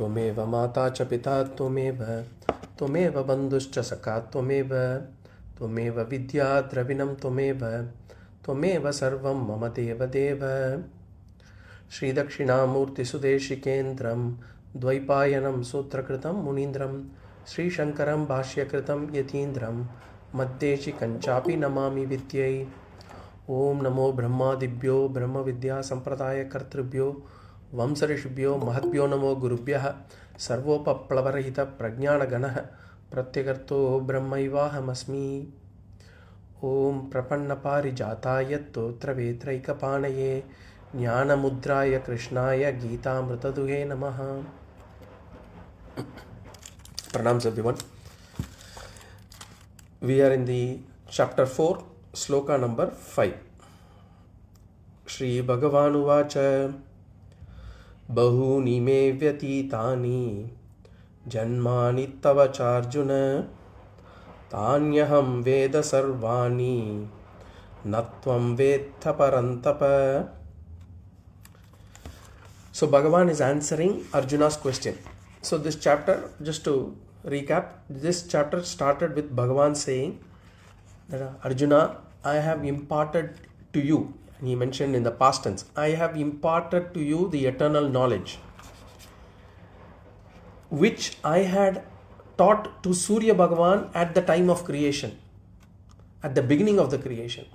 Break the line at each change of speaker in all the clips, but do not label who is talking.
Tvameva mata cha pita tvameva, tvameva bandhuscha sakha tvameva, tvameva vidya dravinam tvameva, tvameva sarvam mama deva deva. Shri Dakshinamurti Sudeshikendram Dvaipayanam Sutrakritam Munindram Sri Shankaram Bhashyakritam Yatindram Maddeshi Kanchapi Namami Vidyai. Om Namo Brahmadibhyo Brahma Vidya Sampradaya Kartribhyo Vamsarishibhyo Mahatbhyo Namo Gurubhyaha Sarvopaplavarahita Prajnana Ganaha Pratyagarto Brahmaivahamasmi. Om Prapanna Parijataya Totra Vetraika Panaye Jnana Mudraya Krishnaya Gita Amritaduhe Namaha. Pranams everyone. We are in the chapter 4, Sloka number 5. Shri Bhagavan Uvacha Bahuni me vyatitani janmani tava Arjuna tanyaham veda sarvani natvam vetha parantapa. So Bhagavan is answering Arjuna's question. So this chapter, just to recap, this chapter started with Bhagavan saying that Arjuna, I have imparted to you, and he mentioned in the past tense, I have imparted to you the eternal knowledge which I had taught to Surya Bhagavan at the time of creation, at the beginning of the creation.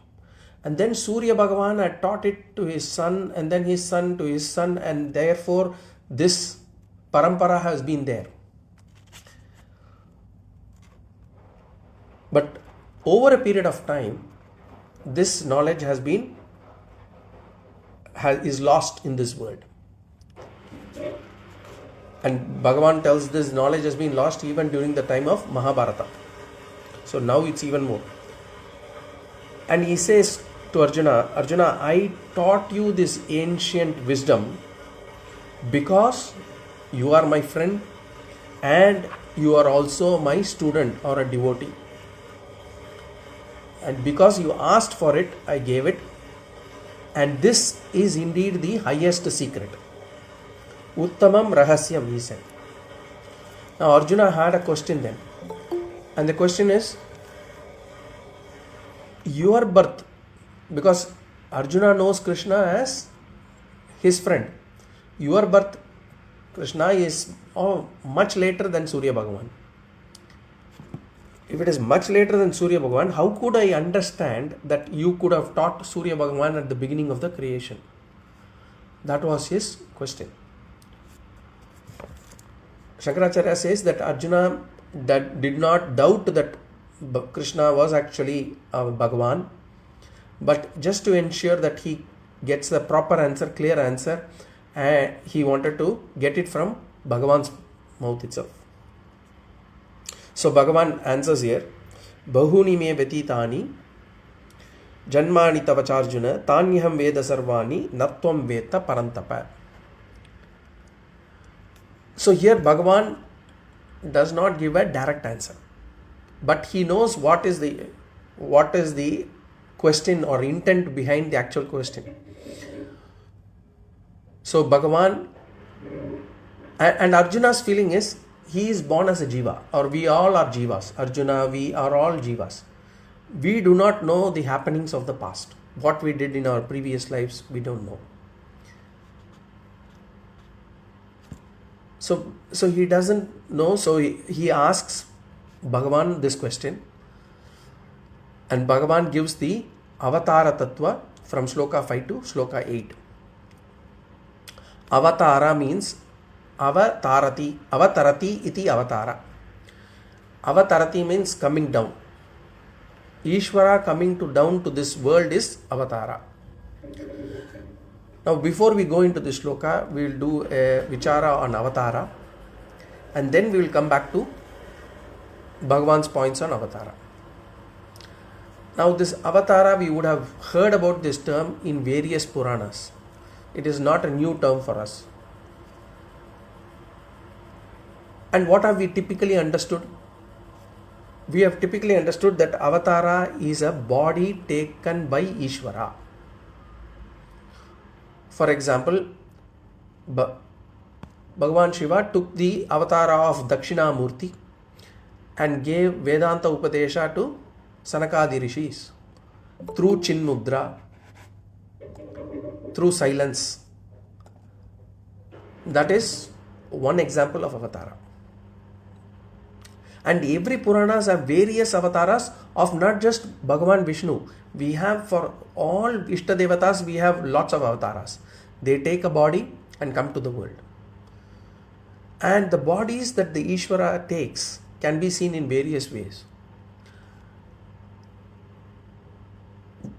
And then Surya Bhagavan had taught it to his son, and then his son to his son, and therefore this parampara has been there. But over a period of time, this knowledge is lost in this world. And Bhagavan tells this knowledge has been lost even during the time of Mahabharata. So now it's even more. And he says to Arjuna, Arjuna, I taught you this ancient wisdom because you are my friend and you are also my student or a devotee. And because you asked for it, I gave it. And this is indeed the highest secret. Uttamam Rahasyam, he said. Now Arjuna had a question then. And the question is, your birth, because Arjuna knows Krishna as his friend. Your birth, Krishna, is much later than Surya Bhagavan. If it is much later than Surya Bhagavan, how could I understand that you could have taught Surya Bhagavan at the beginning of the creation? That was his question. Shankaracharya says that Arjuna did not doubt that Krishna was actually Bhagavan, but just to ensure that he gets the proper answer, clear answer, he wanted to get it from Bhagavan's mouth itself. So Bhagavan answers here, Bahuni me vetitani janmani tava Arjuna tanyaham veda sarvani natvam veta parantapa. So here Bhagavan does not give a direct answer, but he knows what is the question or intent behind the actual question. So Bhagavan and Arjuna's feeling is he is born as a Jiva, or we all are Jivas. Arjuna, we are all Jivas. We do not know the happenings of the past. What we did in our previous lives, we don't know. So he doesn't know, so he asks Bhagavan this question, and Bhagavan gives the Avatāra Tattvaḥ from Sloka 5 to Sloka 8. Avatāra means Avatarati iti Avatāra. Avatarati means coming down. Ishvara coming down to this world is Avatāra. Now before we go into this Sloka, we will do a vichara on Avatāra, and then we will come back to Bhagavan's points on Avatāra. Now this Avatāra, we would have heard about this term in various Puranas. It is not a new term for us. And what have we typically understood? We have typically understood that Avatāra is a body taken by Ishvara. For example, Bhagavan Shiva took the Avatāra of Dakshinamurti and gave Vedanta Upadesha to Sanakadi Rishis through Chinmudra, through silence. That is one example of Avatāra. And every Puranas have various Avataras of not just Bhagavan Vishnu. We have for all Ishtadevatas, we have lots of Avataras. They take a body and come to the world. And the bodies that the Ishvara takes can be seen in various ways.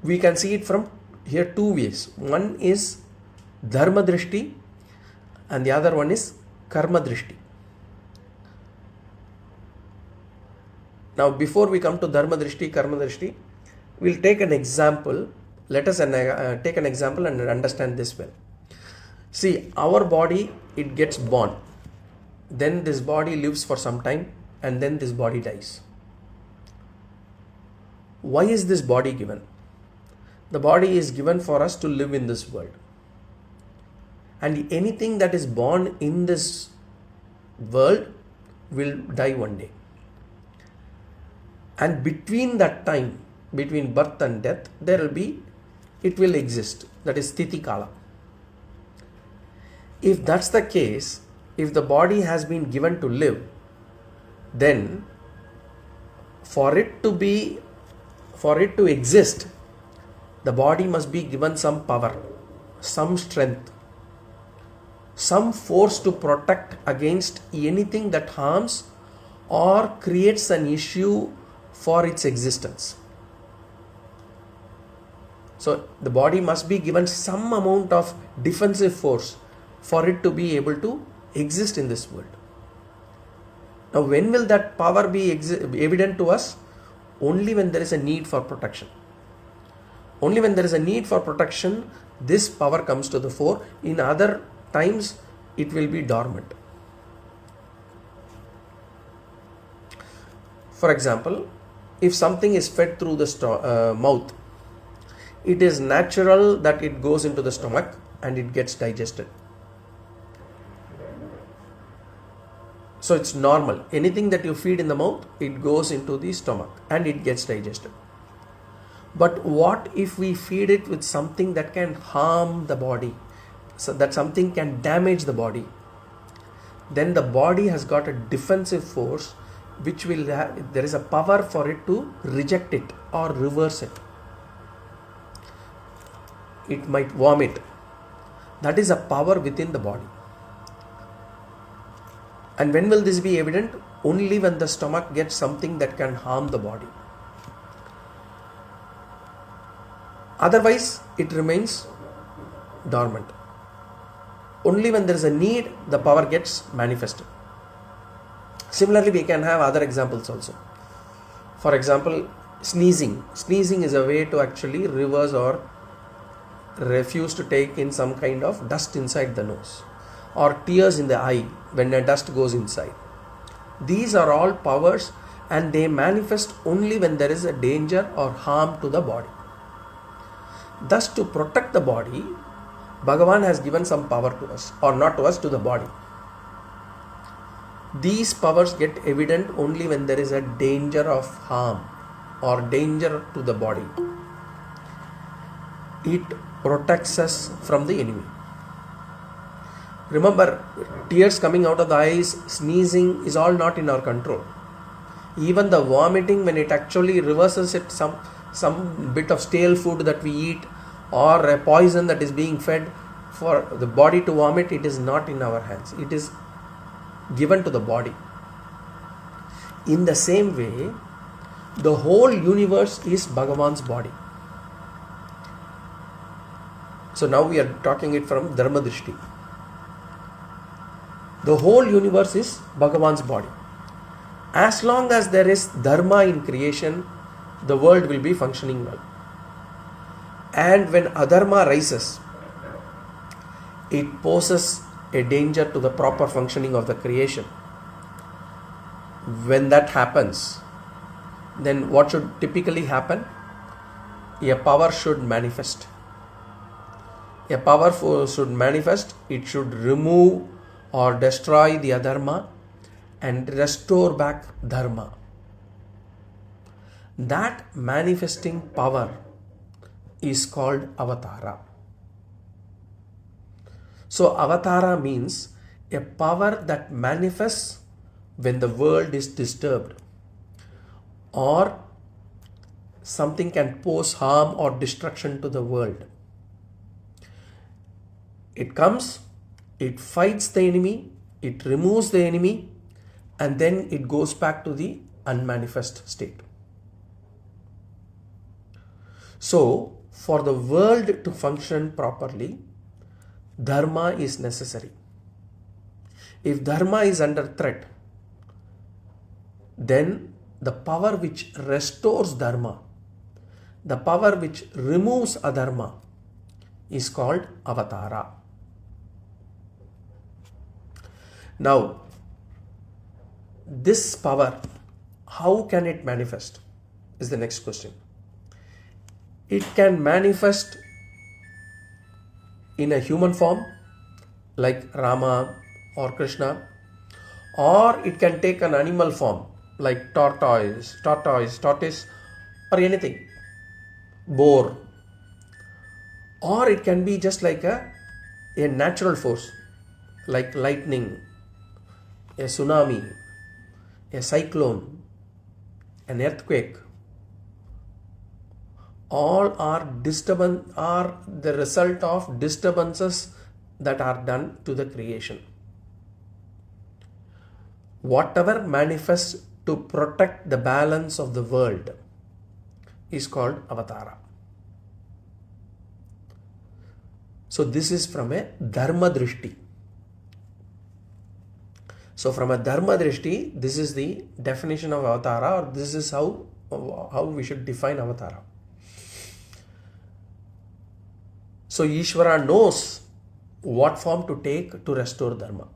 We can see it from here two ways. One is Dharma Drishti and the other one is Karma Drishti. Now, before we come to Dharma Drishti, Karma Drishti, we'll take an example. Let us take an example and understand this well. See, our body, it gets born. Then this body lives for some time and then this body dies. Why is this body given? The body is given for us to live in this world. And anything that is born in this world will die one day. And between that time, between birth and death, it will exist. That is Sthiti Kala. If that's the case, if the body has been given to live, then for it to exist, the body must be given some power, some strength, some force to protect against anything that harms or creates an issue for its existence. So the body must be given some amount of defensive force for it to be able to exist in this world. Now, when will that power be evident to us? Only when there is a need for protection. Only when there is a need for protection, this power comes to the fore. In other times, it will be dormant. For example, if something is fed through the mouth, it is natural that it goes into the stomach and it gets digested. So it's normal. Anything that you feed in the mouth, it goes into the stomach and it gets digested. But what if we feed it with something that can harm the body, so that something can damage the body? Then the body has got a defensive force which will there is a power for it to reject it or reverse it. It might vomit. That is a power within the body. And when will this be evident? Only when the stomach gets something that can harm the body. Otherwise, it remains dormant. Only when there is a need, the power gets manifested. Similarly, we can have other examples also. For example, sneezing. Sneezing is a way to actually reverse or refuse to take in some kind of dust inside the nose, or tears in the eye when the dust goes inside. These are all powers and they manifest only when there is a danger or harm to the body. Thus, to protect the body, Bhagavan has given some power to us, or not to us, to the body. These powers get evident only when there is a danger of harm or danger to the body. It protects us from the enemy. Remember, tears coming out of the eyes, sneezing is all not in our control. Even the vomiting, when it actually reverses it, some bit of stale food that we eat or a poison that is being fed for the body to vomit, it is not in our hands. It is given to the body. In the same way, the whole universe is Bhagavan's body. So now we are talking it from Dharma Drishti. The whole universe is Bhagavan's body. As long as there is dharma in creation, the world will be functioning well. And when adharma rises, it poses a danger to the proper functioning of the creation. When that happens, then what should typically happen? A power should manifest. A power should manifest. It should remove or destroy the adharma and restore back dharma. That manifesting power is called Avatāra. So Avatāra means a power that manifests when the world is disturbed, or something can pose harm or destruction to the world. It comes, it fights the enemy, it removes the enemy, and then it goes back to the unmanifest state. So, for the world to function properly, dharma is necessary. If dharma is under threat, then the power which restores dharma, the power which removes adharma, is called Avatāra. Now, this power, how can it manifest, is the next question. It can manifest in a human form like Rama or Krishna, or it can take an animal form like tortoise, or anything, boar, or it can be just like a natural force like lightning, a tsunami, a cyclone, an earthquake. All are the result of disturbances that are done to the creation. Whatever manifests to protect the balance of the world is called Avatāra. So this is from a dharma drishti. So from a dharma drishti, this is the definition of Avatāra, or this is how we should define Avatāra. So Ishvara knows what form to take to restore dharma.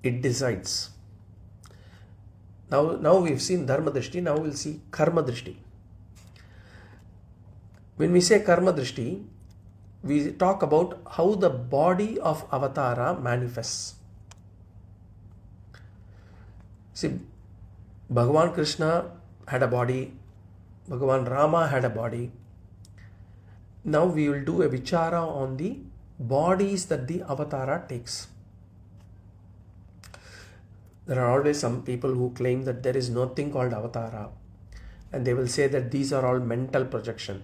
It decides. Now we've seen dharma drishti, now we'll see karma drishti. When we say karma drishti, we talk about how the body of Avatāra manifests. See, Bhagavan Krishna had a body, Bhagavan Rama had a body. Now we will do a vichara on the bodies that the Avatāra takes. There are always some people who claim that there is nothing called Avatāra, and they will say that these are all mental projection.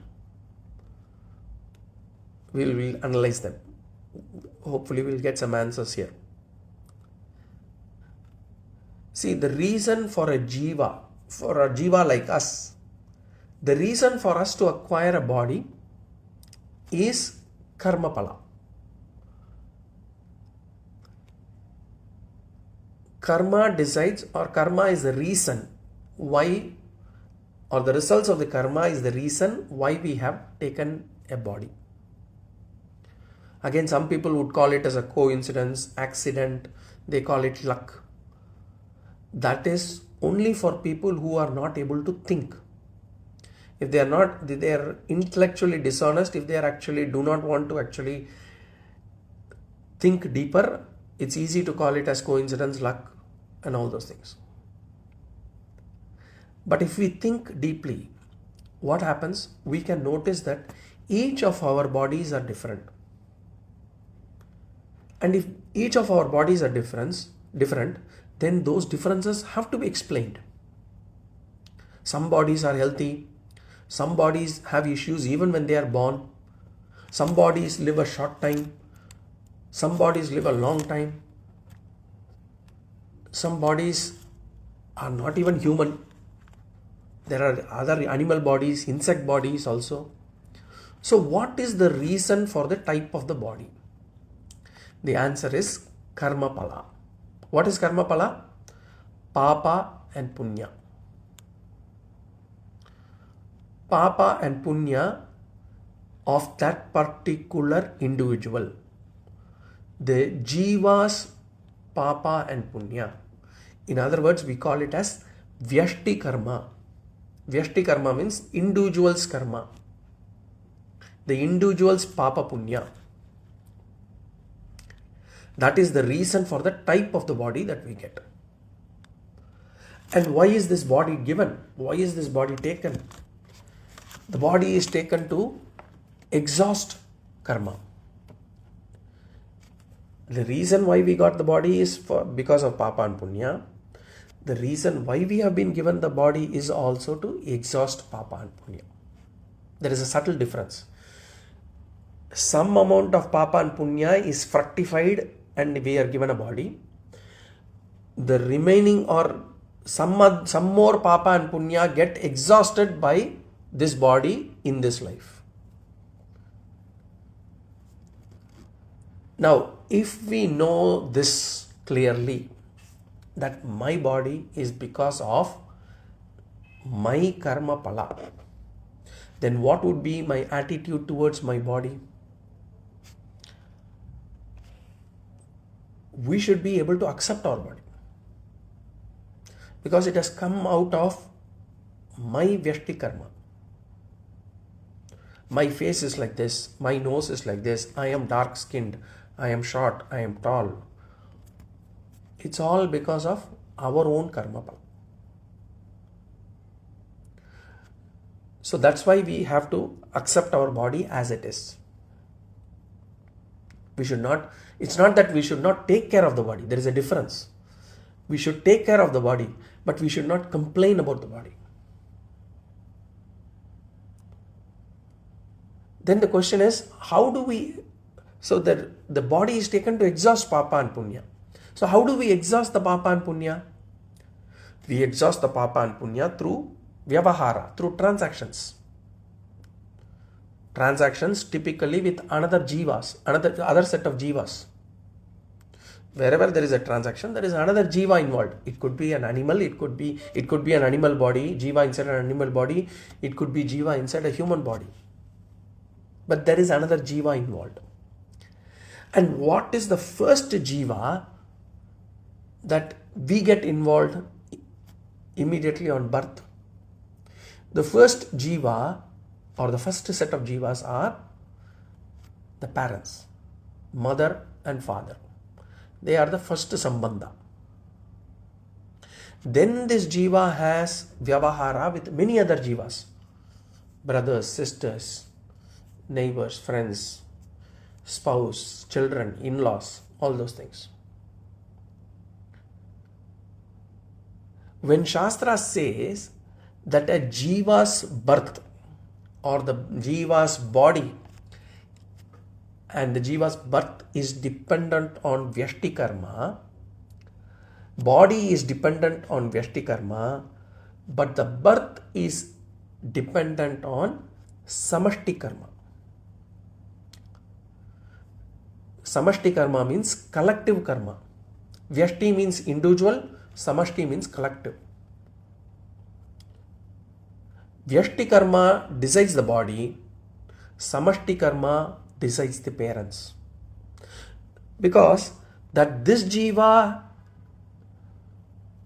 We'll analyze them. Hopefully we'll get some answers here. See, the reason for a Jiva like us, the reason for us to acquire a body is karma pala. Karma decides, or karma is the reason why, or the results of the karma is the reason why we have taken a body. Again, some people would call it as a coincidence, accident, they call it luck. That is only for people who are not able to think. If they are intellectually dishonest, if they do not want to actually think deeper, it's easy to call it as coincidence, luck, and all those things. But if we think deeply, what happens? We can notice that each of our bodies are different. And if each of our bodies are different, then those differences have to be explained. Some bodies are healthy. Some bodies have issues even when they are born. Some bodies live a short time. Some bodies live a long time. Some bodies are not even human. There are other animal bodies, insect bodies also. So what is the reason for the type of the body? The answer is karma pala. What is karma pala? Paapa and punya. Paapa and punya of that particular individual. The Jiva's paapa and punya. In other words, we call it as vyashti karma. Vyashti karma means individual's karma. The individual's paapa-puṇya. That is the reason for the type of the body that we get. And why is this body given? Why is this body taken? The body is taken to exhaust karma. The reason why we got the body is because of papa and punya. The reason why we have been given the body is also to exhaust papa and punya. There is a subtle difference. Some amount of papa and punya is fructified and we are given a body. The remaining or some more papa and punya get exhausted by this body in this life. Now, if we know this clearly, that my body is because of my karma pala, then what would be my attitude towards my body? We should be able to accept our body because it has come out of my vyashti karma. My face is like this, my nose is like this, I am dark skinned, I am short, I am tall. It's all because of our own karma pala. So that's why we have to accept our body as it is. We should not, it's not that we should not take care of the body. There is a difference. We should take care of the body, but we should not complain about the body. Then the question is, how do we, so that the body is taken to exhaust papa and punya. So how do we exhaust the papa and punya? We exhaust the papa and punya through vyavahara, through transactions. Transactions typically with another jivas, other set of jivas. Wherever there is a transaction, there is another jiva involved. It could be an animal, it could be an animal body, jiva inside an animal body, it could be jiva inside a human body. But there is another jiva involved. And what is the first jiva that we get involved immediately on birth? The first jiva or the first set of jivas are the parents, mother and father. They are the first sambandha. Then this jiva has vyavahara with many other jivas, brothers, sisters, neighbors, friends, spouse, children, in-laws, all those things. When Shastra says that a jiva's birth or the jiva's body and the jiva's birth is dependent on vyashti karma, body is dependent on vyashti karma, but the birth is dependent on samashti karma. Samashti karma means collective karma. Vyashti means individual, samashti means collective. Vyashti karma decides the body, samashti karma decides the parents. Because that this jiva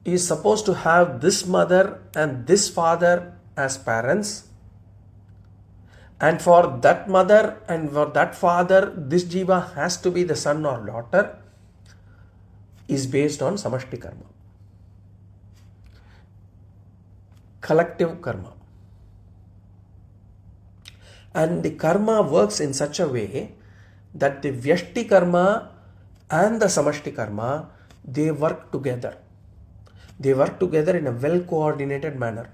is supposed to have this mother and this father as parents, and for that mother and for that father, this jiva has to be the son or daughter, is based on samashti karma. Collective karma. And the karma works in such a way that the vyashti karma and the samashti karma, they work together. They work together in a well-coordinated manner.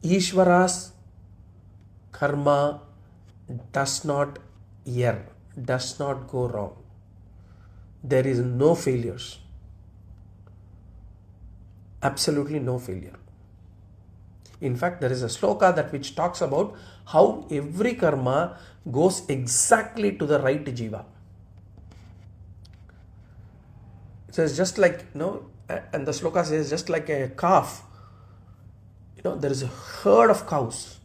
Ishvara's karma does not err, does not go wrong. There is no failures. Absolutely no failure. In fact, there is a sloka that which talks about how every karma goes exactly to the right jiva. It says just like, and the sloka says just like a calf, there is a herd of cows,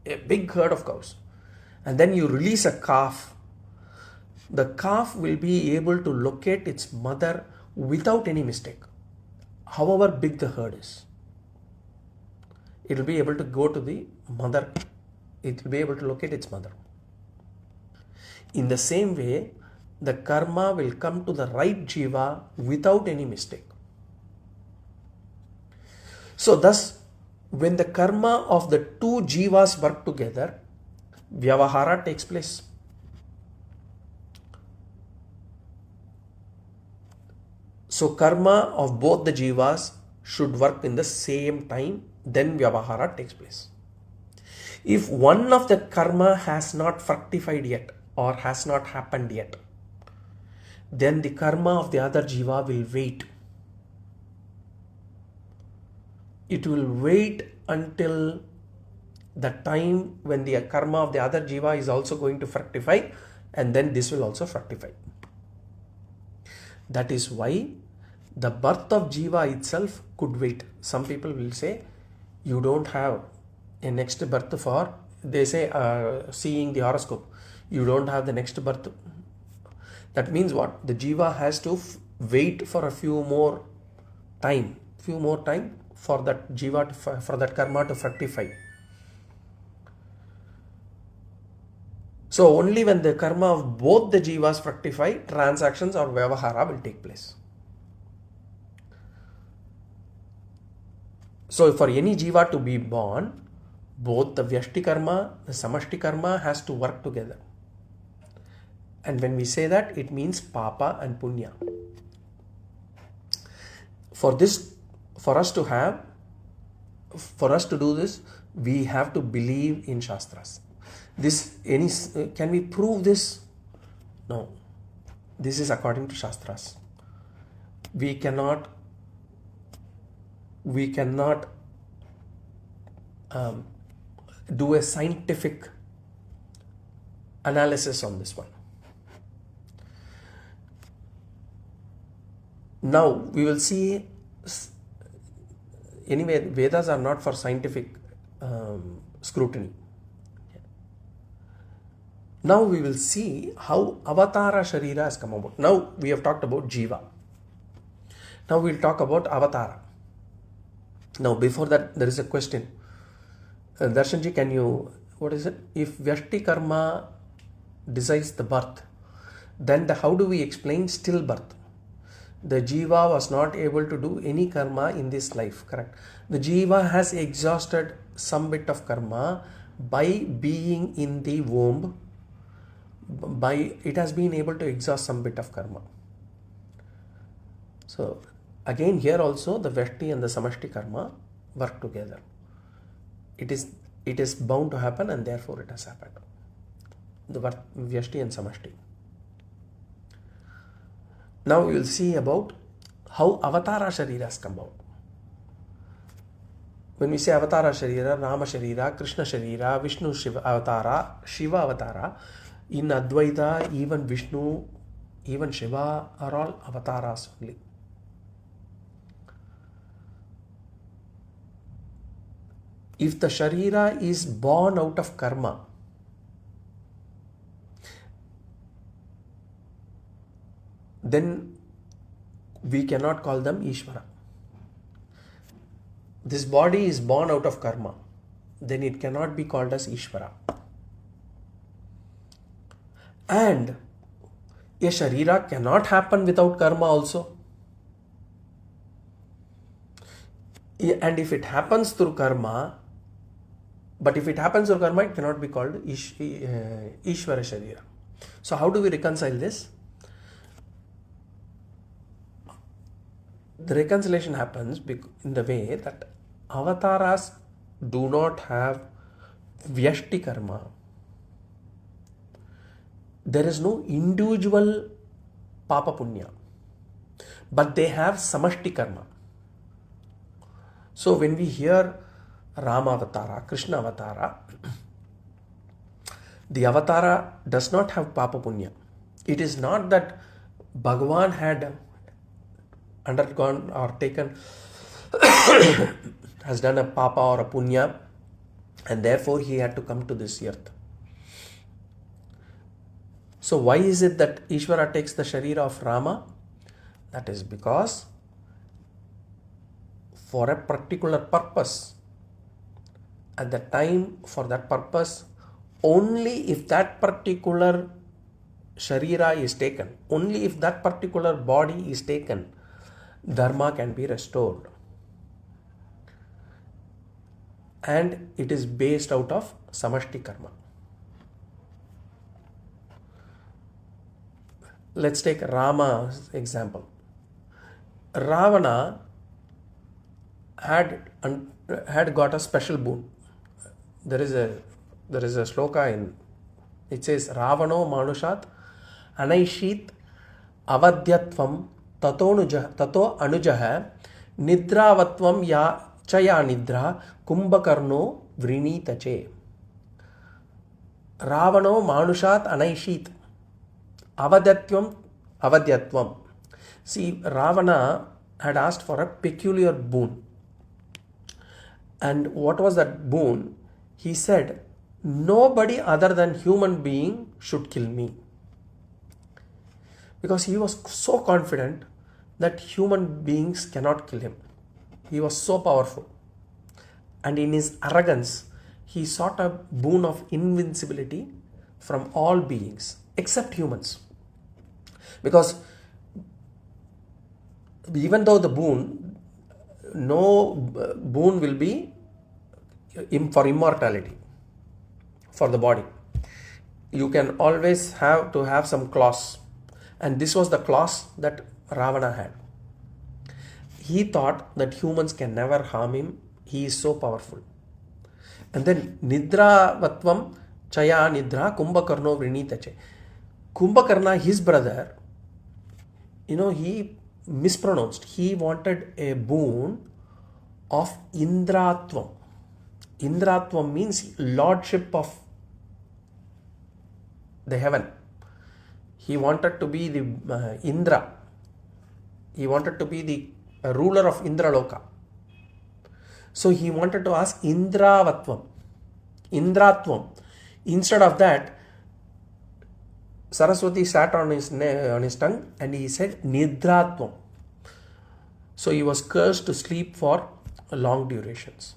a big herd of cows, and then you release a calf. The calf will be able to locate its mother without any mistake, however big the herd is. It will be able to go to the mother. It will be able to locate its mother. In the same way, the karma will come to the right jiva without any mistake. So thus, when the karma of the two jivas work together, vyavahara takes place. So karma of both the jivas should work in the same time, then vyavahara takes place. If one of the karma has not fructified yet or has not happened yet, then the karma of the other jiva will wait. It will wait until the time when the karma of the other jiva is also going to fructify, and then this will also fructify. That is why the birth of jiva itself could wait. Some people will say, you don't have a next birth for, they say, seeing the horoscope, you don't have the next birth. That means what? The jiva has to wait for a few more time for that jiva, for that karma to fructify. So only when the karma of both the jivas fructify, transactions or vyavahara will take place. So for any jiva to be born, both the vyashti karma, the samashti karma has to work together. And when we say that, it means papa and punya. For us to do this, we have to believe in Shastras. Can we prove this? No. This is according to Shastras. We cannot do a scientific analysis on this one. Now we will see, anyway, Vedas are not for scientific scrutiny. Now we will see how Avatāra Sharira has come about. Now we have talked about Jiva. Now we will talk about Avatāra. Now before that, there is a question. Darshanji, can you, what is it? If Vyashti Karma decides the birth, then how do we explain stillbirth? The Jiva was not able to do any karma in this life, correct? The Jiva has exhausted some bit of karma by being in the womb. It has been able to exhaust some bit of karma. So again here also the Vyashti and the Samashti Karma work together. It is bound to happen, and therefore it has happened. The Vyashti and Samashti. Now we will see about how Avatāra Sharira has come out. When we say Avatāra Sharira, Rama Sharira, Krishna Sharira, Vishnu Shiva Avatāra, Shiva Avatāra, in Advaita, even Vishnu, even Shiva are all Avatārās only. If the Sharira is born out of karma, then we cannot call them Ishvara. This body is born out of karma, then it cannot be called as Ishvara. And a Sharira cannot happen without karma also. And if it happens through karma, it cannot be called Ishvara Sharira. So how do we reconcile this? The reconciliation happens in the way that Avatārās do not have Vyashti Karma. There is no individual paapa-puṇya, but they have Samashti Karma. So when we hear Rama Avatāra, Krishna Avatāra, the Avatāra does not have paapa-puṇya. It is not that Bhagavan had undergone or taken has done a papa or a punya, and therefore he had to come to this earth. So why is it that Ishvara takes the Sharira of Rama? That is because for a particular purpose, at the time for that purpose, only if that particular Sharira is taken, only if that particular body is taken, dharma can be restored. And it is based out of Samashti Karma. Let's take Rama's example. Ravana had got a special boon. There is a sloka in it says Ravano Manushat Anaishit Avadyatvam Tato Anujaha Nidravatvam Ya Chaya Nidra Kumbhakarno Vrinitache. Ravano Manushat Anaishit Avadyatvam. See, Ravana had asked for a peculiar boon. And what was that boon? He said, nobody other than human being should kill me. Because he was so confident that human beings cannot kill him. He was so powerful. And in his arrogance, he sought a boon of invincibility from all beings, except humans. Because even though the boon, no boon will be for immortality, for the body. You can always have to have some clause. And this was the clause that Ravana had. He thought that humans can never harm him. He is so powerful. And then Nidra Vatvam Chaya Nidra Kumbhakarno Vrinitache. Kumbhakarna, his brother, he mispronounced. He wanted a boon of Indratvam. Indratvam means lordship of the heaven. He wanted to be the Indra. He wanted to be the ruler of Indraloka. So he wanted to ask Indratvam. Instead of that, Saraswati sat on his tongue and he said Nidratvam. So he was cursed to sleep for long durations.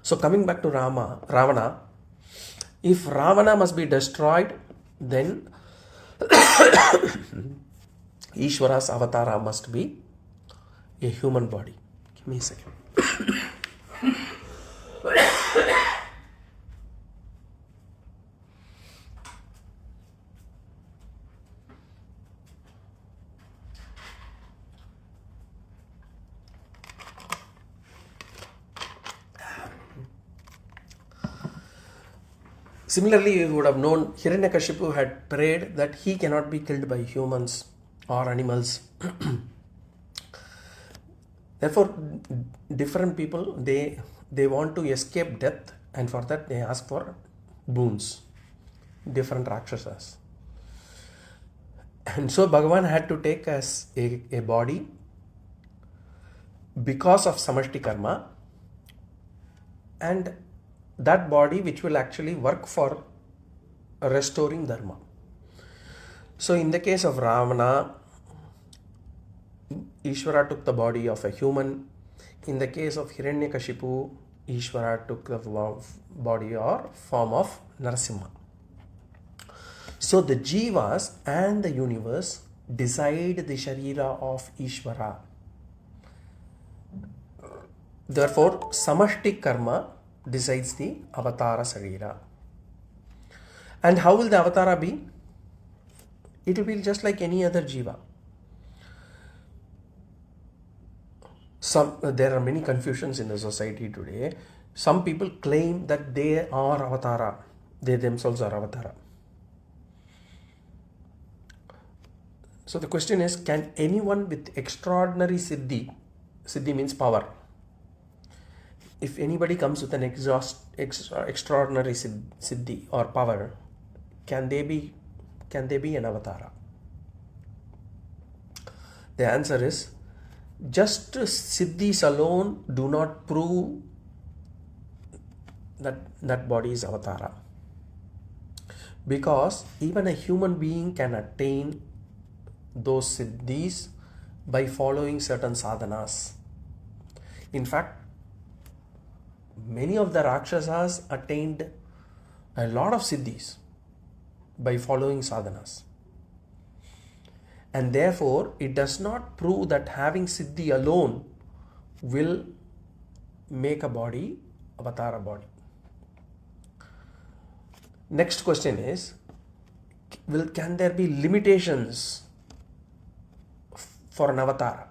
So coming back to Ravana, if Ravana must be destroyed, then Ishvara's Avatāra must be a human body. Give me a second. Similarly, you would have known Hiranyakashipu had prayed that he cannot be killed by humans or animals. Therefore, different people, they want to escape death, and for that they ask for boons, different Rakshasas. And so Bhagavan had to take as a body because of Samashti Karma, and that body which will actually work for restoring dharma. So in the case of Ravana, Ishvara took the body of a human. In the case of Hiranyakashipu, Ishvara took the body or form of Narasimha. So the Jivas and the universe decide the Sharira of Ishvara. Therefore, Samashti Karma decides the Avatāra Sharira. And how will the Avatāra be? It will be just like any other Jiva. There are many confusions in the society today. Some people claim that they are Avatāra. They themselves are Avatāra. So the question is, can anyone with extraordinary Siddhi means power, if anybody comes with an extraordinary Siddhi or power, can they be an Avatāra? The answer is, just Siddhis alone do not prove that body is Avatāra. Because even a human being can attain those Siddhis by following certain sadhanas. In fact, many of the Rakshasas attained a lot of Siddhis by following sadhanas. And therefore, it does not prove that having siddhi alone will make a body, avatara body. Next question is, can there be limitations for an avatara?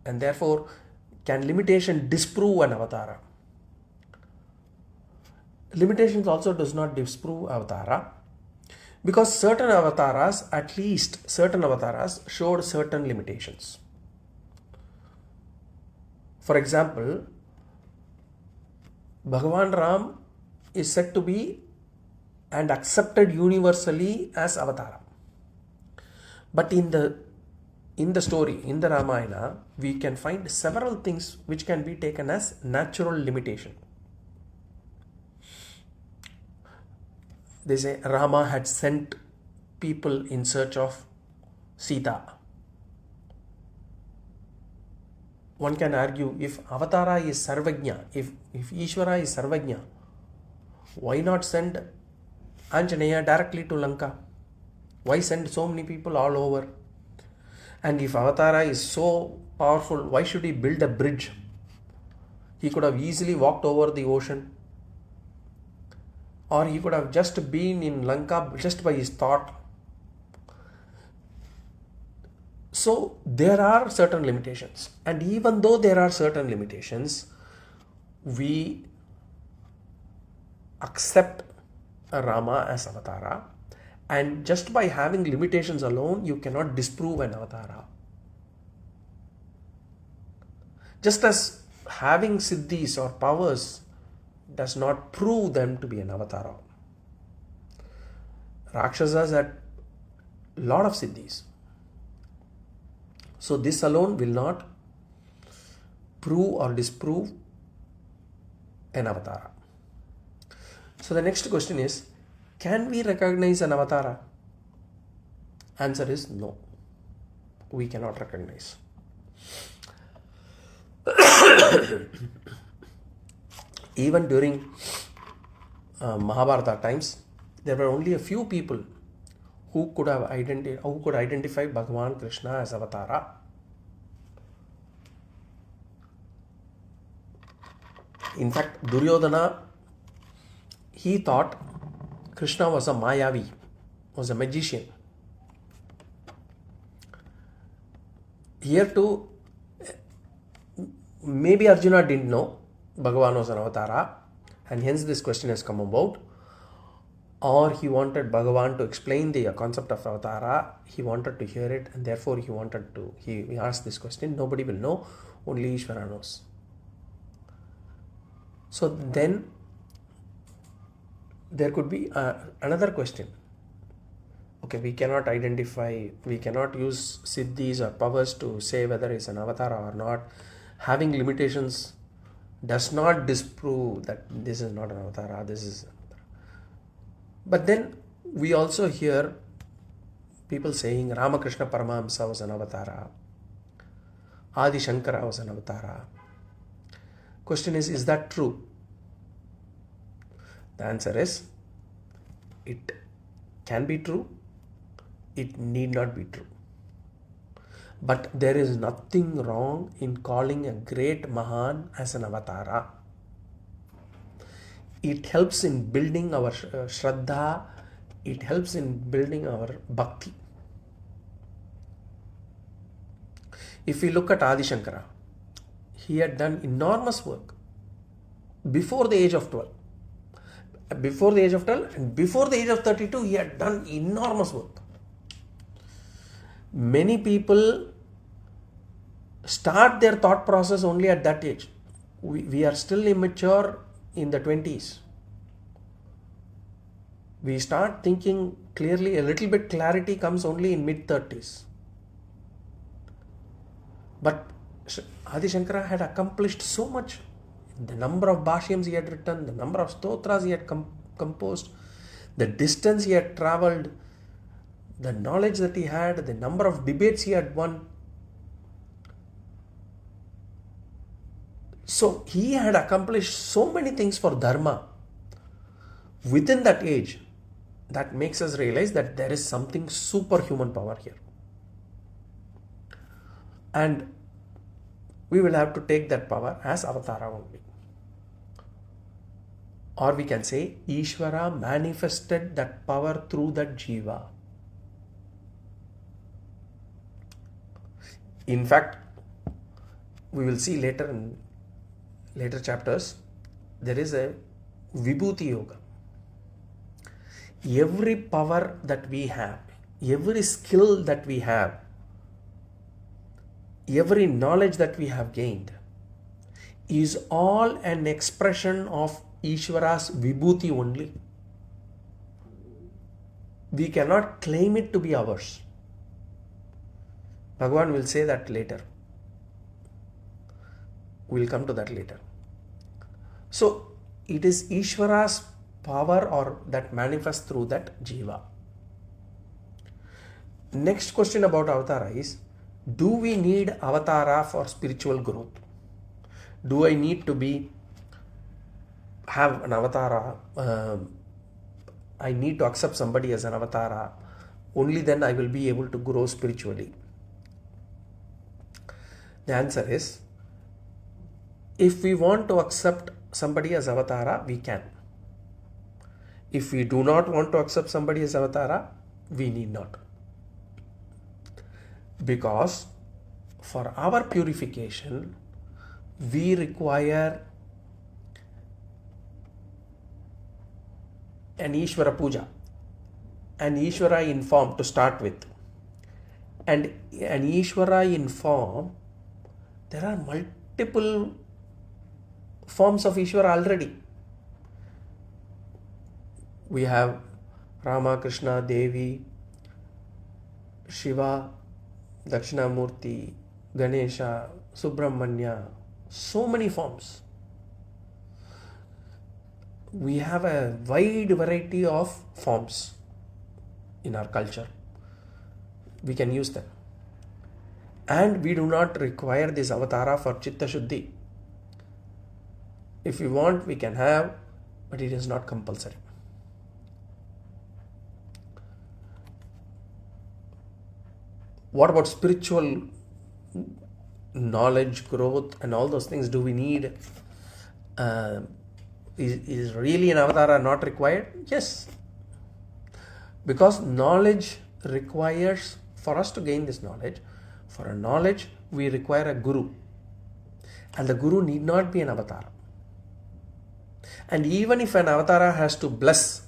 And therefore, can limitation disprove an avatara? Limitations also does not disprove avatara, because certain avataras, at least certain avataras, showed certain limitations. For example, Bhagavan Ram is said to be and accepted universally as Avatara. But in the story, in the Ramayana, we can find several things which can be taken as natural limitation. They say Rama had sent people in search of Sita. One can argue, if Avatara is Sarvajna, if Ishvara is Sarvajna, why not send Anjaneya directly to Lanka? Why send so many people all over? And if Avatara is so powerful, why should he build a bridge? He could have easily walked over the ocean. Or he could have just been in Lanka just by his thought. So there are certain limitations. And even though there are certain limitations, we accept Rama as Avatara. And just by having limitations alone, you cannot disprove an Avatara. Just as having siddhis or powers does not prove them to be an Avatara. Rakshasas had a lot of siddhis. So this alone will not prove or disprove an Avatara. So the next question is, can we recognize an Avatara? Answer is no. We cannot recognize. Even during Mahabharata times, there were only a few people who could identify Bhagavan Krishna as Avatara. In fact, Duryodhana, he thought Krishna was a Mayavi, was a magician. Here too, maybe Arjuna didn't know Bhagavan was an Avatara, and hence this question has come about. Or he wanted Bhagavan to explain the concept of Avatara, he wanted to hear it, and therefore he asked this question. Nobody will know, only Ishvara knows. So then there could be another question. Okay, we cannot use siddhis or powers to say whether it's an Avatara or not. Having limitations does not disprove that this is not an Avatara, this is an Avatara. But then we also hear people saying Ramakrishna Paramahamsa was an Avatara, Adi Shankara was an Avatara. Question is that true? The answer is, it can be true, it need not be true. But there is nothing wrong in calling a great Mahan as an Avatara. It helps in building our Shraddha, it helps in building our Bhakti. If we look at Adi Shankara, he had done enormous work before the age of 12. Before the age of 12 and before the age of 32, he had done enormous work. Many people start their thought process only at that age. We are still immature in the 20s. We start thinking clearly, a little bit clarity comes only in mid-30s. But Adi Shankara had accomplished so much. The number of bhashyams he had written, the number of stotras he had composed, the distance he had travelled, the knowledge that he had, the number of debates he had won. So he had accomplished so many things for Dharma within that age. that makes us realize that there is something superhuman power here. And we will have to take that power as Avatara only. Or we can say Ishvara manifested that power through that Jiva. In fact, we will see later in later chapters, there is a Vibhuti Yoga. Every power that we have, every skill that we have, every knowledge that we have gained is all an expression of Ishvara's Vibhuti only. We cannot claim it to be ours. Bhagavan will say that later. We'll come to that later. So, it is Ishvara's power or that manifests through that Jiva. Next question about Avatara is, do we need Avatara for spiritual growth? Do I need to have an Avatara? I need to accept somebody as an Avatara. Only then I will be able to grow spiritually. The answer is, if we want to accept somebody as Avatara, we can. If we do not want to accept somebody as Avatara, we need not. Because for our purification, we require an Ishvara puja, an Ishvara in form to start with. And an Ishvara in form, there are multiple forms of Ishvara already. We have Rama, Krishna, Devi, Shiva, Dakshinamurti, Ganesha, Subramanya, so many forms. We have a wide variety of forms in our culture. We can use them. And we do not require this Avatara for Chitta Shuddhi. If we want, we can have, but it is not compulsory. What about spiritual knowledge, growth, and all those things? Do we need? Is really an Avatara not required? Yes. Because knowledge requires, for us to gain this knowledge, for a knowledge, we require a guru. And the guru need not be an Avatara. And even if an Avatara has to bless,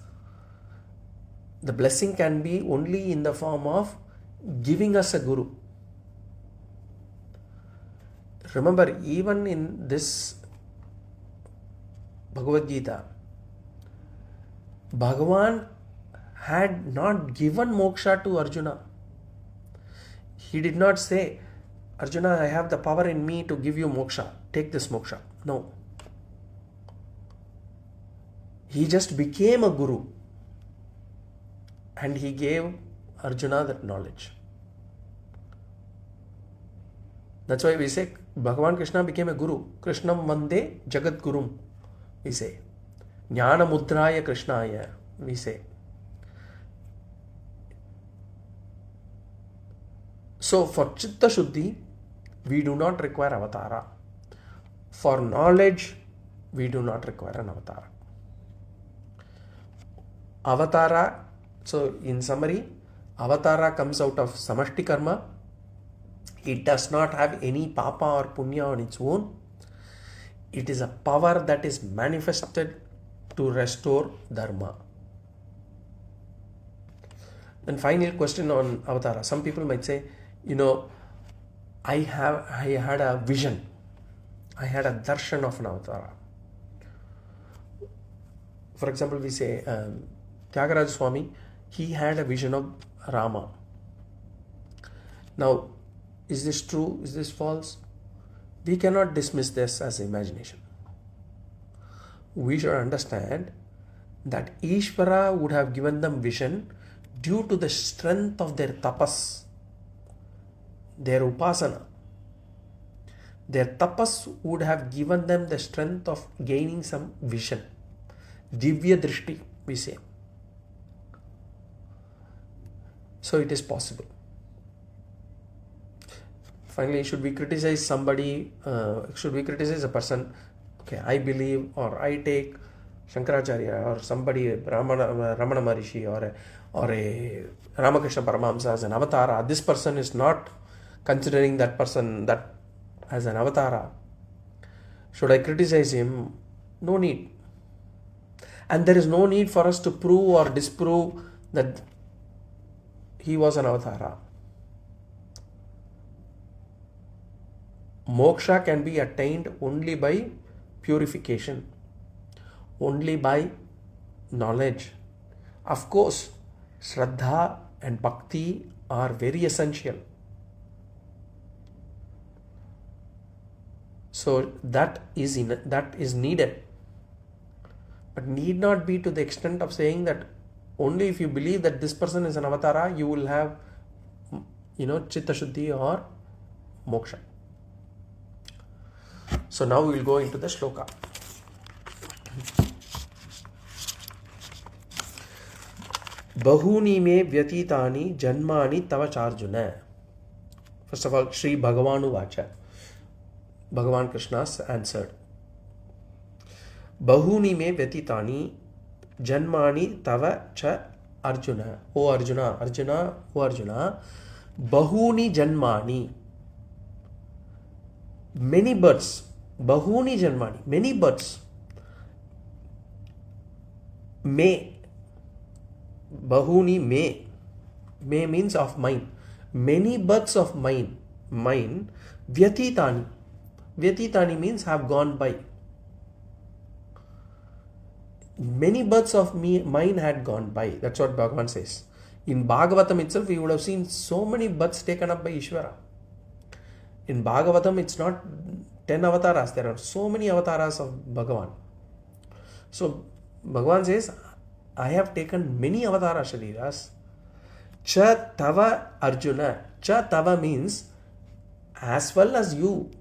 the blessing can be only in the form of giving us a guru. Remember, even in this Bhagavad Gita, Bhagavan had not given moksha to Arjuna. He did not say, Arjuna, I have the power in me to give you moksha. Take this moksha. No. He just became a guru. And he gave Arjuna that knowledge. That's why we say Bhagavan Krishna became a guru. Krishnam Vande Jagat Gurum, we say. Jnana Mudraya Krishnaya, we say. So for Chitta Shuddhi, we do not require Avatara. For knowledge, we do not require an Avatara. Avatara, so in summary, Avatara comes out of Samashti Karma. It does not have any papa or punya on its own. It is a power that is manifested to restore dharma. Then final question on Avatara. Some people might say, I had a vision. I had a darshan of an Avatara. For example, we say Tyagaraja Swami, he had a vision of Rama. Now, is this true? Is this false? We cannot dismiss this as imagination. We should understand that Ishvara would have given them vision due to the strength of their tapas, their upasana. Their tapas would have given them the strength of gaining some vision. Divya drishti, we say. So it is possible. Finally, should we criticize somebody? Should we criticize a person? Okay, I believe or I take Shankaracharya or somebody, Ramana Maharishi or a Ramakrishna Paramahamsa as an Avatara. This person is not considering that person that as an Avatara. Should I criticize him? No need. And there is no need for us to prove or disprove that he was an Avatara. Moksha can be attained only by purification, only by knowledge. Of course, Shraddha and Bhakti are very essential. So that is needed, but need not be to the extent of saying that only if you believe that this person is an Avatara, you will have, Chitta Shuddhi or Moksha. So now we will go into the Sloka. Bahuni me vyatitani janmani tava Arjuna. First of all, Sri Bhagavanu Vacha. Bhagavan Krishna's answered. Bahuni me vyatitani janmani tava cha Arjuna. O Arjuna, O Arjuna, bahuni janmani. Many births. Bahuni janmani. Many births. May. Bahuni may. May means of mine. Many births of mine. Vyatitani. Vyatitani means have gone by. Many births of mine had gone by. That's what Bhagavan says. In Bhagavatam itself, we would have seen so many births taken up by Ishvara. In Bhagavatam, it's not 10 Avatārās. There are so many Avatārās of Bhagavan. So, Bhagavan says, I have taken many Avatara Shariras. Cha tava Arjuna. Cha tava means as well as you,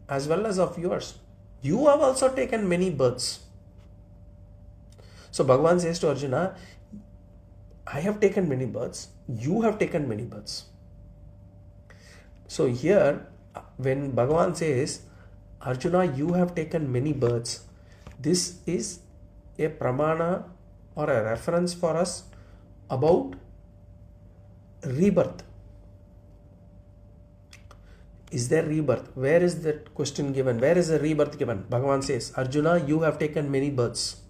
as well as of yours. You have also taken many births. So, Bhagavan says to Arjuna, I have taken many births. You have taken many births. So here, when Bhagavan says, Arjuna, you have taken many births, this is a pramana or a reference for us about rebirth. Is there rebirth? Where is that question given? Where is the rebirth given? Bhagavan says, Arjuna, you have taken many births.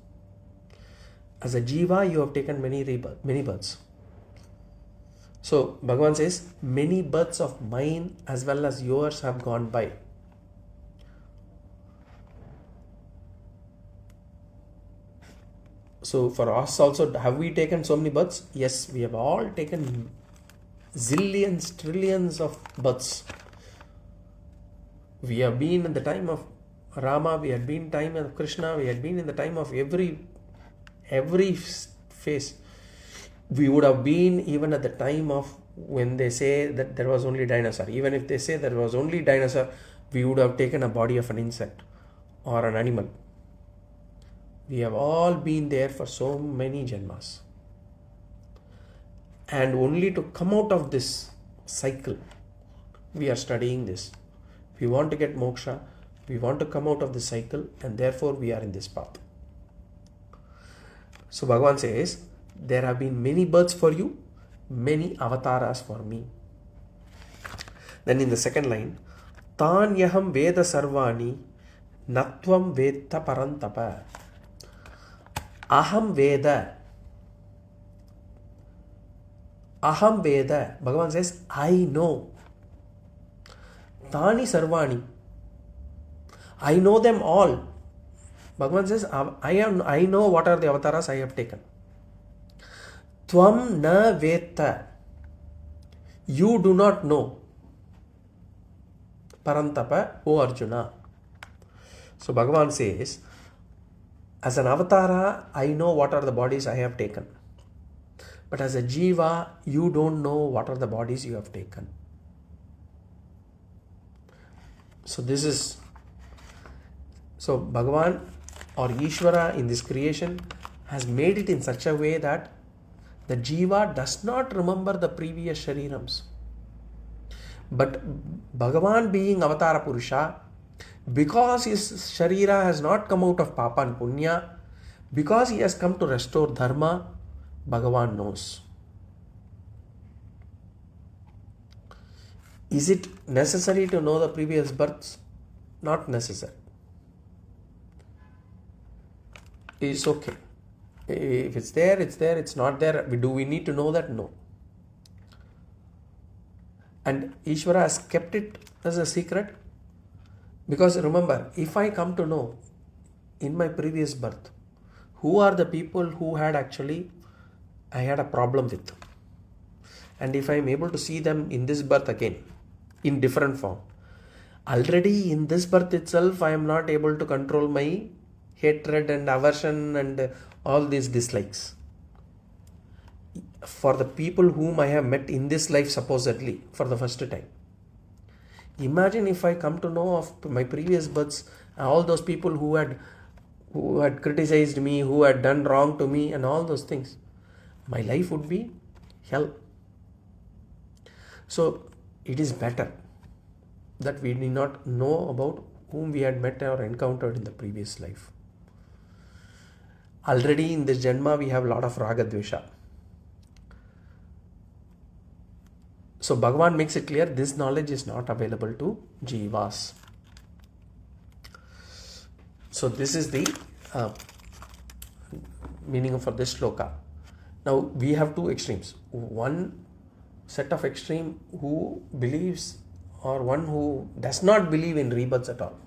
As a Jiva, you have taken many births. So, Bhagavan says, many births of mine as well as yours have gone by. So, for us also, have we taken so many births? Yes, we have all taken zillions, trillions of births. We have been in the time of Rama, we had been in the time of Krishna, we had been in the time of every phase. We would have been even at the time of when they say that there was only dinosaur. Even if they say there was only dinosaur, we would have taken a body of an insect or an animal. We have all been there for so many janmas. And only to come out of this cycle, we are studying this. We want to get moksha, we want to come out of this cycle, and therefore we are in this path. So Bhagavan says, there have been many births for you, many avatārās for me. Then in the second line, Tānyaham veda sarvani natvam vetta parantapa. Aham veda. Aham veda. Bhagavan says, I know. Tāni sarvani. I know them all. Bhagavan says, I know what are the avatārās I have taken. Tvam na veta. You do not know. Parantapa, O Arjuna. So Bhagavan says, as an Avatara, I know what are the bodies I have taken. But as a Jiva, you don't know what are the bodies you have taken. So Bhagavan or Ishvara in this creation has made it in such a way that The Jiva does not remember the previous Sharirams. But Bhagavan being Avatāra Purusha, because his Sharira has not come out of Papa and Punya, because he has come to restore Dharma, Bhagavan knows. Is it necessary to know the previous births? Not necessary. It's okay. If it's there, it's there. It's not there. Do we need to know that? No. And Ishvara has kept it as a secret. Because remember, if I come to know in my previous birth, who are the people who had actually I had a problem with, and if I am able to see them in this birth again, in different form, already in this birth itself I am not able to control my hatred and aversion and all these dislikes. For the people whom I have met in this life supposedly for the first time, imagine if I come to know of my previous births, all those people who had criticized me, who had done wrong to me and all those things, my life would be hell. So it is better that we need not know about whom we had met or encountered in the previous life. Already in this janma we have a lot of raga dvesha. So Bhagavan makes it clear this knowledge is not available to jivas. So this is the meaning for this sloka. Now we have two extremes. One set of extreme who believes, or one who does not believe in rebirths at all,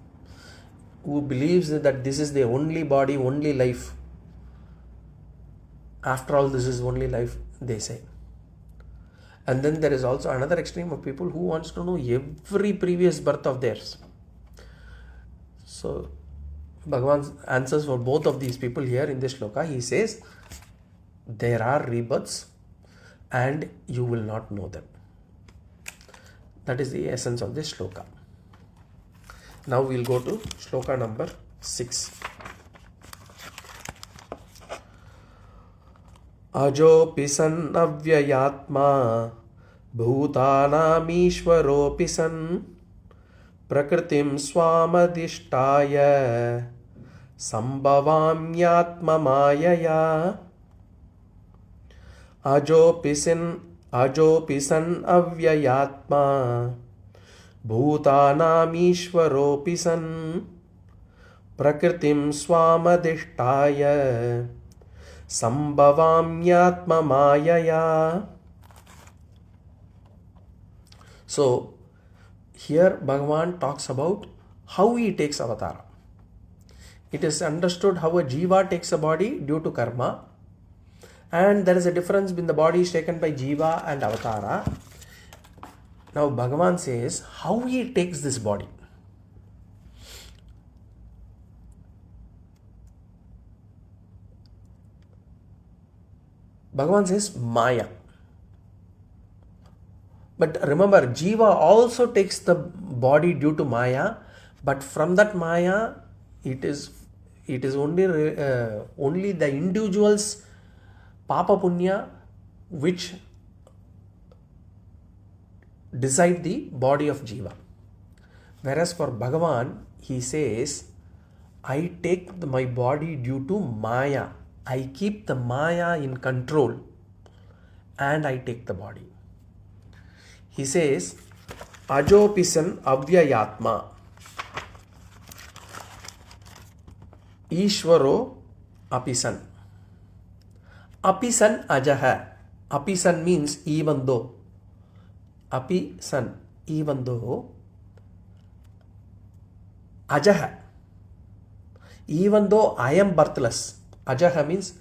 who believes that this is the only body, only life. After all, this is only life, they say. And then there is also another extreme of people who wants to know every previous birth of theirs. So Bhagavan answers for both of these people here in this sloka. He says there are rebirths and you will not know them. That is the essence of this sloka. Now we will go to sloka number 6. Ajopi san avyayatma bhutanam ishvaropi san prakritim swamadishtaya sambhavamyatma mayaya. Ajopi san avyayatma bhutanam ishvaropi san prakritim swamadishtaya sambhavamyatma mayaya. So here Bhagavan talks about how he takes avatara. It is understood how a jiva takes a body due to karma, and there is a difference between the bodies taken by jiva and avatara. Now Bhagavan says how he takes this body. Bhagavan says Maya. But remember, Jiva also takes the body due to Maya, but from that Maya, it is only the individual's paapa-puṇya which decide the body of Jiva. Whereas for Bhagavan, he says, I take my body due to Maya. I keep the Maya in control and I take the body. He says, Ajopisan avyayatma Ishvaro apisan. Apisan ajaha. Apisan means even though. Apisan, even though. Ajaha. Even though I am birthless. Ajaha means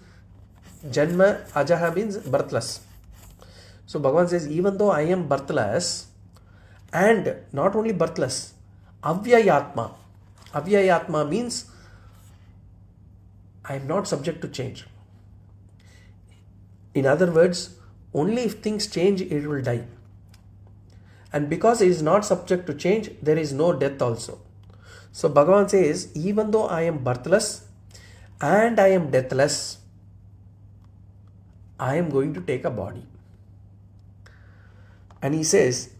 janma, ajaha means birthless. So Bhagavan says, even though I am birthless, and not only birthless, avyayatma. Avyayatma means I am not subject to change. In other words, only if things change, it will die. And because it is not subject to change, there is no death also. So Bhagavan says, even though I am birthless and I am deathless, I am going to take a body. And he says,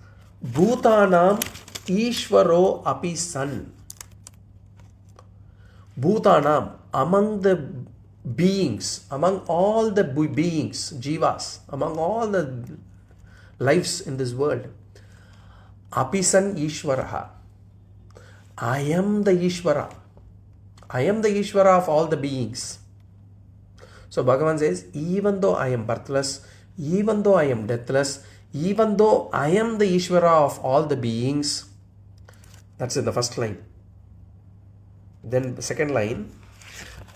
Bhutanam Ishvaro api san. Bhutanam, among the beings, among all the beings, jivas, among all the lives in this world, api san Ishvaraha. I am the Ishvara. I am the Ishvara of all the beings. So Bhagavan says, even though I am birthless, even though I am deathless, even though I am the Ishvara of all the beings, that's in the first line. Then the second line,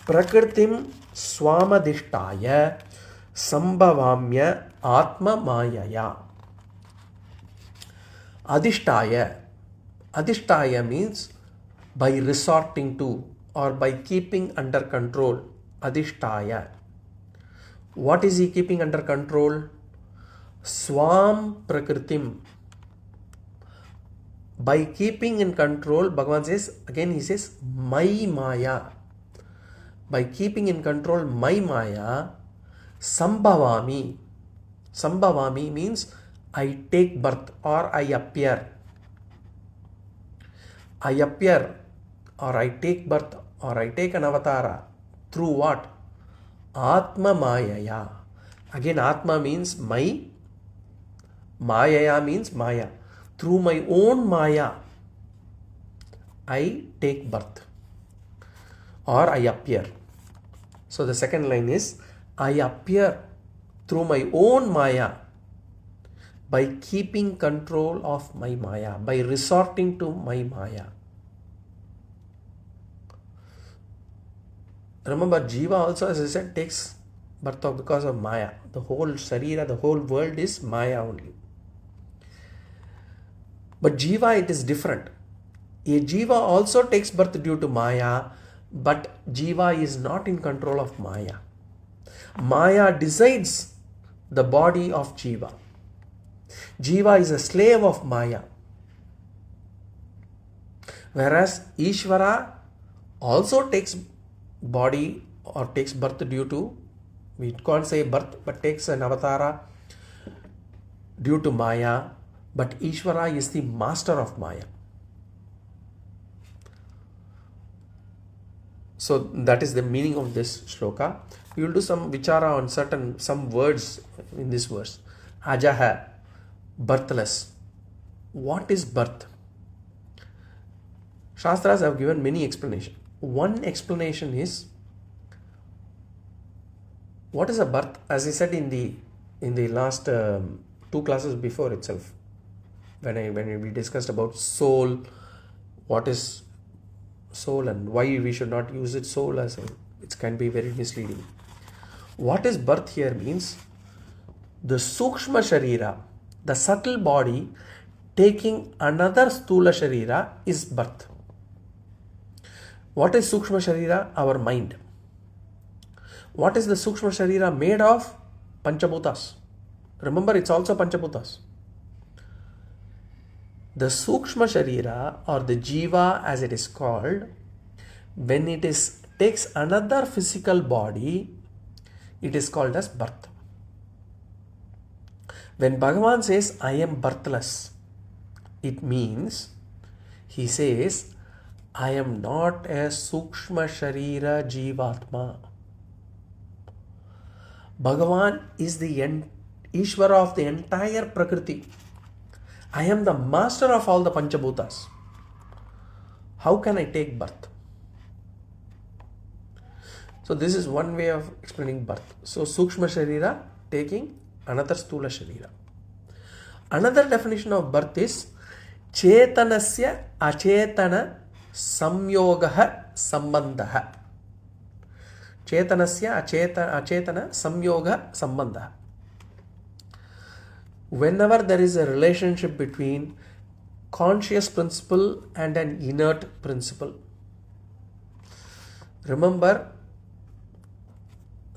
Prakritim swamadhishtaya sambhavamya atma mayaya. Adhishtaya. Adhishtaya means by resorting to or by keeping under control. Adhishtaya. What is he keeping under control? Swam prakritim. By keeping in control, Bhagavan says, again he says, my maya. By keeping in control my maya, sambhavami. Sambhavami means I take birth or I appear. I appear or I take birth or I take an avatara. Through what? Atma mayaya. Again, Atma means my. Mayaya means maya. Through my own maya, I take birth or I appear. So the second line is, I appear through my own maya by keeping control of my maya, by resorting to my maya. Remember, Jiva also, as I said, takes birth because of maya. The whole Sharira, the whole world is maya only. But Jiva, it is different. A Jiva also takes birth due to maya, but Jiva is not in control of maya. Maya decides the body of Jiva. Jiva is a slave of maya. Whereas Ishvara also takes body or takes birth due to, we can't say birth, but takes an avatara due to maya. But Ishvara is the master of maya. So that is the meaning of this shloka. We will do some vichara on some words in this verse. Ajaha, birthless. What is birth? Shastras have given many explanations. One explanation is, what is a birth? As I said in the last two classes before itself, when we discussed about soul, what is soul and why we should not use it soul as it can be very misleading. What is birth here means the sukshma sharira, the subtle body taking another sthula sharira is birth. What is sukshma sharira? Our mind. What is the sukshma sharira made of? Panchabhutas. Remember, it's also Panchabhutas. The sukshma sharira or the jiva as it is called, when it takes another physical body, it is called as birth. When Bhagavan says, I am birthless, it means, he says, I am not a sukshma sharira jivatma. Bhagavan is the Ishvara of the entire Prakriti. I am the master of all the Panchabhutas. How can I take birth? So this is one way of explaining birth. So Sukshma Sharira taking another Sthula Sharira. Another definition of birth is Chetanasya Achetana Samyogaha Sambandha. Chetanasya Achetana Samyoga Sambandha. Whenever there is a relationship between conscious principle and an inert principle. Remember,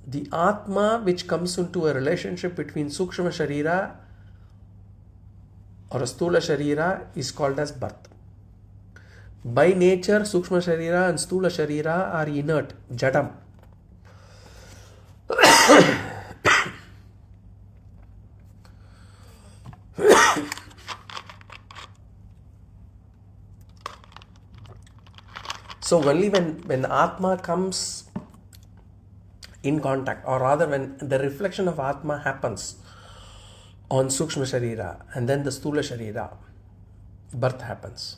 the Atma which comes into a relationship between Sukshma Sharira or a Sthula Sharira is called as birth. By nature, Sukshma Sharira and Sthula Sharira are inert, Jadam. So only when Atma comes in contact, or rather when the reflection of Atma happens on Sukshma Sharira and then the Sthula Sharira, birth happens.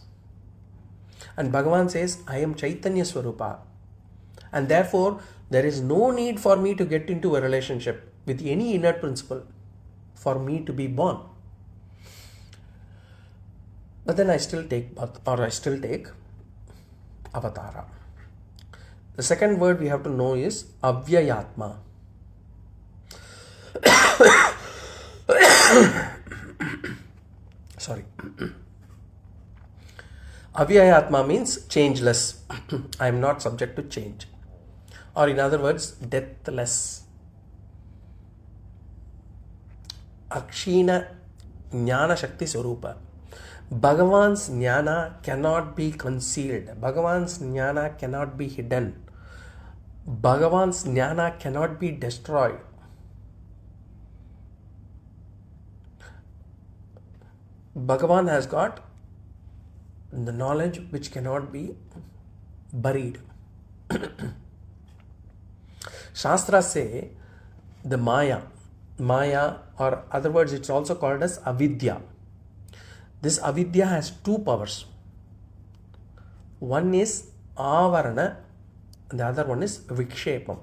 And Bhagavan says, I am Chaitanya Swarupa, and therefore there is no need for me to get into a relationship with any inert principle for me to be born. But then I still take birth, or I still take Avatara. The second word we have to know is Avyayatma. Sorry. Avyayatma means changeless. I am not subject to change. Or in other words, deathless. Akshina Jnana Shakti Swarupa. Bhagavan's Jnana cannot be concealed. Bhagavan's Jnana cannot be hidden. Bhagavan's Jnana cannot be destroyed. Bhagavan has got the knowledge which cannot be buried. Shastras say the Maya, or other words, it's also called as Avidya. This Avidya has two powers. One is Avarana, and the other one is Vikshepam.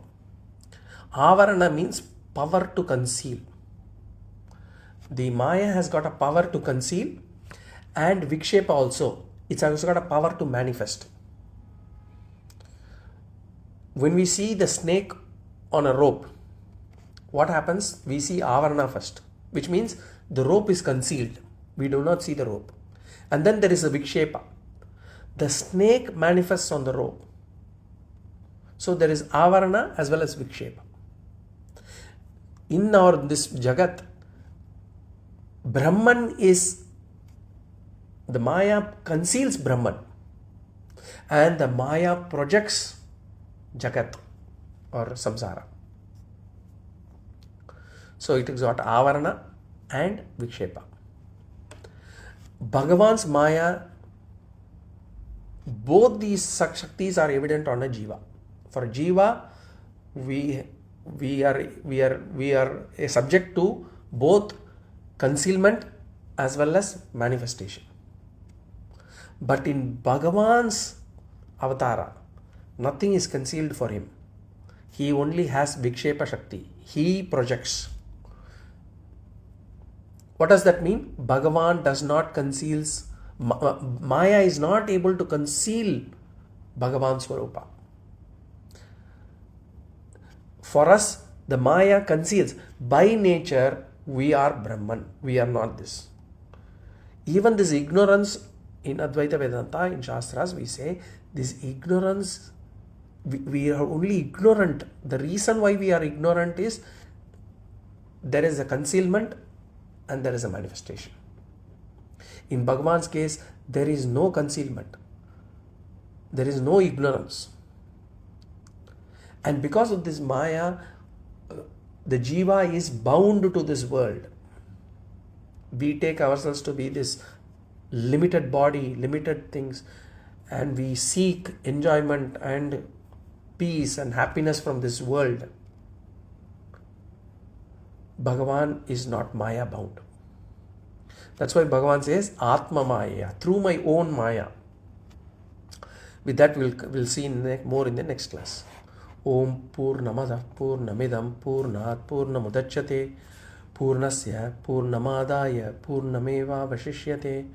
Avarana means power to conceal. The Maya has got a power to conceal, and Vikshepa also. It's also got a power to manifest. When we see the snake on a rope, what happens? We see Avarana first, which means the rope is concealed. We do not see the rope. And then there is a Vikshepa. The snake manifests on the rope. So there is Avarana as well as Vikshepa. In this Jagat, Brahman is, the Maya conceals Brahman, and the Maya projects Jagat or Samsara. So it is got Avarana and Vikshepa. Bhagavan's Maya, both these Shaktis are evident on a Jiva. For Jiva, we are a subject to both concealment as well as manifestation. But in Bhagavan's Avatara, nothing is concealed for him. He only has Vikshepa Shakti. He projects. What does that mean? Bhagavan does not conceal. Maya is not able to conceal Bhagavan's Swarupa. For us, the Maya conceals. By nature, we are Brahman. We are not this. Even this ignorance in Advaita Vedanta, in Shastras, we say this ignorance, we are only ignorant. The reason why we are ignorant is there is a concealment and there is a manifestation. In Bhagavan's case, there is no concealment. There is no ignorance. And because of this Maya, the Jiva is bound to this world. We take ourselves to be this limited body, limited things, and we seek enjoyment and peace and happiness from this world. Bhagavan is not Maya bound. That's why Bhagavan says Atma Maya, through my own Maya. With that, we'll see more in the next class. Om Purnamada Purnamidam Purnat Purnamudachyate Purnasya Purnamadaya Purnameva Vashishyate.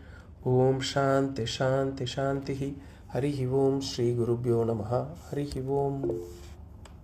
Om Shanti Shanti Shanti. Harihi Om Shri Gurubhyo Namaha. Harihi Om.